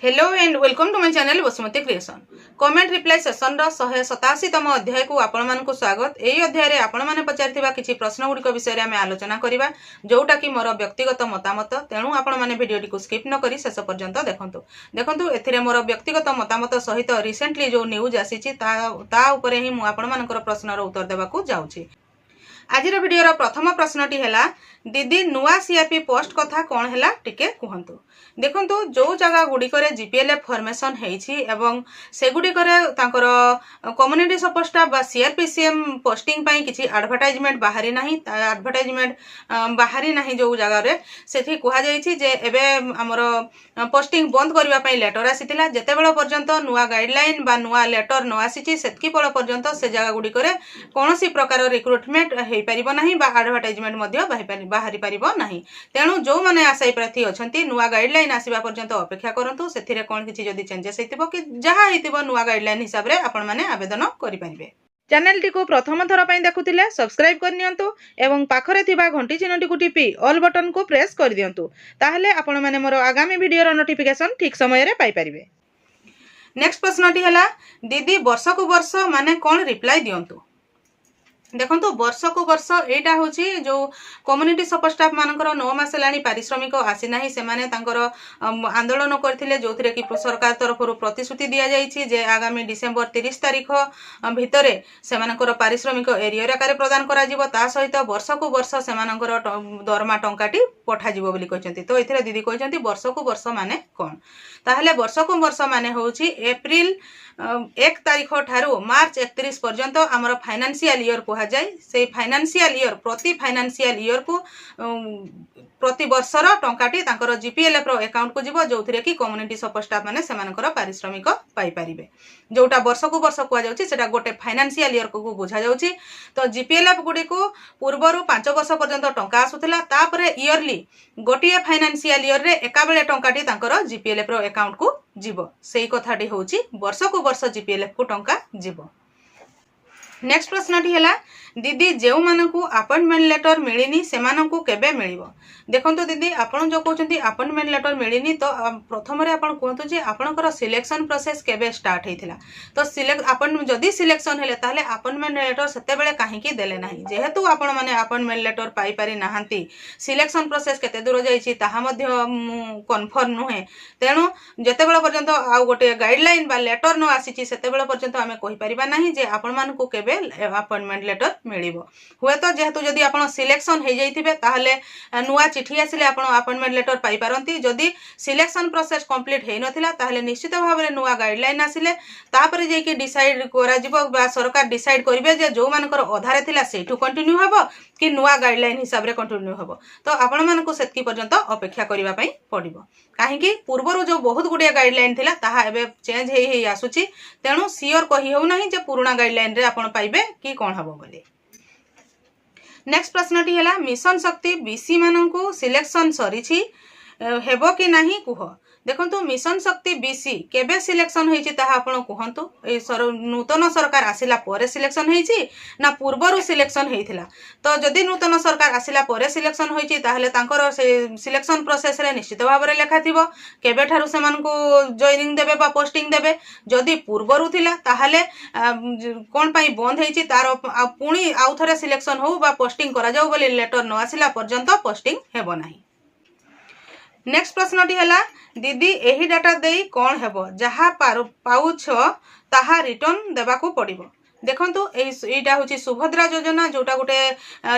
Hello and welcome to my channel Vasumati creation. Comment reply session रो 187तम अध्याय को आपण मानकु स्वागत। एई अध्याय रे आपण माने पचारथिबा किछि प्रश्न गुडी को विषय रे आमे आलोचना करिबा, जोटा कि मोर व्यक्तिगत मतामत। तेणु आपण माने वीडियोटी को स्किप न करी शेष पर्यंत देखंतु एथिरे मोर व्यक्तिगत मतामत सहित रिसेंटली जो न्यूज आसीछि ता उपरे ही मु आपण मानकर प्रश्न रो उत्तर देबा को जाउछि। आजिर वीडियो प्रथम प्रश्नटी है दीदी नुआ सीआरपी पोस्ट कथा कौन है टिके कहतु। देखंतु जो जगह गुड़िकर जीपीएलएफ फॉर्मेशन एवं से गुड़िकर कम्युनिटी सपोर्ट स्टाफ बा सीआरपीसीएम पोस्टिंग पाई किछि एडवर्टाइजमेंट बाहरी नाही। एडवर्टाइजमेंट बाहरी नाही जो जगह रे सेठी कुहा जायछि जे एबे हमर पोस्टिंग बंद करबा पाई लेटर आसीतिला। जेतेबेला पर्यंत नुआ गाइडलाइन बा नुआ लेटर न आसीछि सेतकी बेला पर्यंत से जगह गुड़िकर कोनोसी प्रकार रिक्रुटमेंट हेई परिबो नाही बा एडवर्टाइजमेंट मध्ये बाहरी परिबो नाही। तेणु जो माने आशायी प्रार्थी अछंती नुआ गाइडलाइन आसीबा पर्यंत अपेक्षा करंतु। सेथिरे कोन किछि जदी चेंजेस हेतिबो कि जहा हेतिबो नुआ गाइडलाइन हिसाब रे आपण माने आवेदन करि परिबे। चैनल टी को प्रथम थर पई देखुथिले सब्सक्राइब कर नियंतु एवं पाखरे थिबा घंटी चिन्हटी को टिपि ऑल बटन को प्रेस कर दियंतु, ताहले आपण माने मोर आगामी वीडियो रो नोटिफिकेशन ठीक समय रे पाई परिबे। नेक्स्ट प्रश्नटी हला दीदी वर्ष को वर्ष माने कोन रिप्लाई दियंतु। देखो वर्ष को वर्ष एटा होची जो कम्युनिटी सपोर्ट स्टाफ मानकर 9 मास लानी पारिश्रमिक आसी नाही। से माने तांकर आंदोलन करथिले जोथिरे कि सरकार तरफ प्रतिश्रुति दिया जायछि जे आगामी डिसेंबर 30 तारिख भितरे से मानकर पारिश्रमिक एरियर आकार प्रदान करा जिवो। ता सहित वर्ष को वर्ष से मानकर दरमा टंकाटी पठा जिवो बोली कहचंती। तो एथिरे दीदी कहचंती वर्ष को वर्ष माने कोन, ताहले वर्ष को वर्ष माने होची एप्रिल 1 तारिख ठारू मार्च 31 पर्यंत आमर फाइनेंशियल ईयर कहा जाए। से फाइनेंशियल ईयर प्रति फाइनेंशियल ईयर को प्रति वर्षर टंकाटी तांकर जीपीएलएफ रो अकाउंट को जीवो, जोथिरे कि कम्युनिटी सपोर्ट स्टाफ माने सेमानकर पारिश्रमिक पाई परिबे। जोटा वर्ष को वर्ष कुआ जाउची सेटा गोटे फाइनेंशियल ईयर को बुझा जाउची। तो जीपीएलएफ गुडी को पूर्वरु 5 वर्ष पर्यंत टंका आसुथिला, तापरे ईयरली गोटिए फाइनेंशियल ईयर रे एका बेले टंकाटी तांकर जीपीएलएफ रो अकाउंट को जीवो। सेही कथाटी होउची वर्ष को वर्ष जीपीएलएफ को टंका जीवो। नेक्स्ट प्रश्नटी है दीदी जो मानकु अपॉइंटमेंट लेटर मिलनी से मानकु केबे मिलिबो। देखंतु दीदी आपण जो कहउछंती अपॉइंटमेंट लेटर मिलनी, तो प्रथम रे आपण कहतु जे आपनकर सिलेक्शन प्रोसेस केबे स्टार्ट हेतिला। तो जदी सिलेक्शन हेले ताहले अपॉइंटमेंट लेटर सेते बेले काहे की देले नाही। जेहेतु आपण माने अपॉइंटमेंट लेटर पाई पारि नाहंती, सिलेक्शन प्रोसेस केते दूर जाईछि ताहा मध्ये कन्फर्म नुहे। तेणु जेते बेले पर्यंत आ गोटे गाइडलाइन बा लेटर न आसीछि सेते बेले पर्यंत आमे कहि परिबा नाही जे आपण मानकु केबे अपॉइंटमेंट लेटर मिलिबो। हुए तो जेहेतु जदी आपण सिलेक्शन हे जाइथिबे ताहले नुआ चिठी आसिले आपण अपॉइंटमेंट लेटर पाई पारंती। जदी सिलेक्शन प्रोसेस कंप्लीट हे नथिला ताहले निश्चित भाबरे नुआ गाइडलाइन आसिले तापरे जे कि डिसाइड करा जिवो बा सरकार डिसाइड करिवे जे जो मानकर अधारे थिला सेठु कंटिन्यू हबो कि नुआ गाइडलाइन हिसाब रे कंटिन्यू हबो। तो आपण मानकु सेतकी पर्यंत अपेक्षा करिवा पई पडिबो, काहेकि पूर्वरु जो बहुत गुडिया गाइडलाइन थिला ताहा एबे चेंज हे आसुची। तेणु सियोर कहि हो नाही जे पुराना गाइडलाइन रे आपण पाइबे कि कोन हबो बोली। नेक्स्ट प्रश्नटी है मिशन शक्ति बीसी मानकु सिलेक्शन सरीछि हेबो कि नाही कुह। देखंतु मिशन शक्ति बीसी केबे सिलेक्शन होईछि ताहा आपण कहंतु। ए नूतन सरकार आसिला परे सिलेक्शन होईछि ना पूर्वरु सिलेक्शन हेइथिला। तो जदि नूतन सरकार आसिला परे सिलेक्शन होईछि ताहले तांकर से सिलेक्शन प्रोसेस रे निश्चित भाव रे लेखा थिबो केबे ठारू से मानकु जॉइनिंग देबे बा पोस्टिंग देबे। जदि पूर्वरु थिला ताहले कोन पई बंद हेइछि तार पुणी आउथरे सिलेक्शन हो बा पोस्टिंग करा जाऊ बोली लेटर न आसिला पर्यंत पोस्टिंग हेबो नाही। नेक्स्ट प्रश्नटी है दीदी एही डाटा देई कौन हेबो जहा पाउछ ताहा रिटर्न देबा को पड़िबो। देखंतु एटा होची सुभद्रा योजना, जोटा गोटे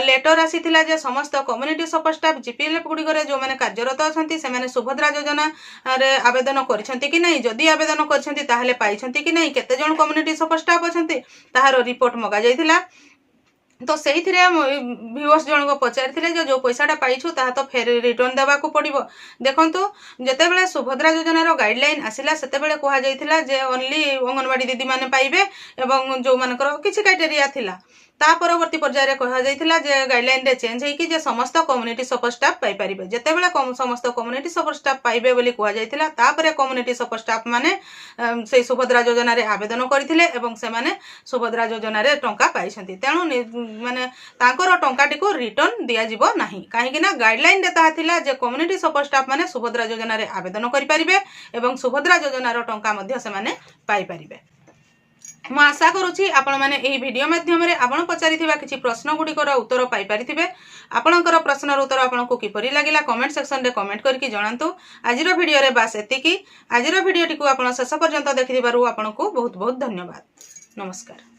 लेटर आसीथिला जे समस्त कम्युनिटी सपोर्ट स्टाफ जीपीएलएफ गुडी करे जो माने कार्यरत अछंती से माने सुभद्रा योजना रे आवेदन करछंती कि नहीं, जदी आवेदन करछंती ताहले पाइछंती कि नहीं, केते जण कम्युनिटी सपोर्ट स्टाफ अछंती ताहार रिपोर्ट मगा जाइथिला। तो सही व्यूअर्स जन को पचारि जो पैसाटा पाइछु ताहा तो फेर रिटर्न देवा को पड़िबो। देखंतु जेते बेले सुभद्रा योजना रो गाइडलाइन आसिला सेते बेले कहा जाइथिला जे ओनली अंगनवाड़ी दीदी माने पाइबे एवं जो मानकर किछि क्राइटेरिया थिला। ता परवर्ती पर्यायर कहा जाइथिला जे गाइडलाइन रे चेंज है कि जे समस्त कम्युनिटी सपोर्ट स्टाफ पाई परिबे जेतेबेले समस्त कम्युनिटी सपोर्ट स्टाफ पाइबे बोली कहा जाइथिला तापरे कम्युनिटी सपोर्ट स्टाफ माने से सुभद्रा योजना रे आवेदन करथिले एवं से माने सुभद्रा योजना रे टंका पाइछंती तेणु माने तांकर टंकाटी को रिटर्न दिया जिवो नाही काहे कि ना गाइडलाइन रे ताहा थिला जे कम्युनिटी सपोर्ट स्टाफ माने सुभद्रा योजना रे आवेदन करि परिबे एवं सुभद्रा योजना रो टंका मध्ये से माने पाई परिबे। मु आशा करुछि आपण माने एही वीडियो माध्यम रे आपण पचारिथिबा किछि प्रश्न गुडिकर उत्तर पाई परिथिबे। आपणकर प्रश्नर उत्तर आपनको किपरि लागिला कमेंट सेक्शन रे कमेंट करके जणांतु। आजिरो वीडियो रे बास एतिकी। आजिरो वीडियोटी को आपण शेष पर्यंत देखिथिबारु आपनको बहुत बहुत धन्यवाद। नमस्कार।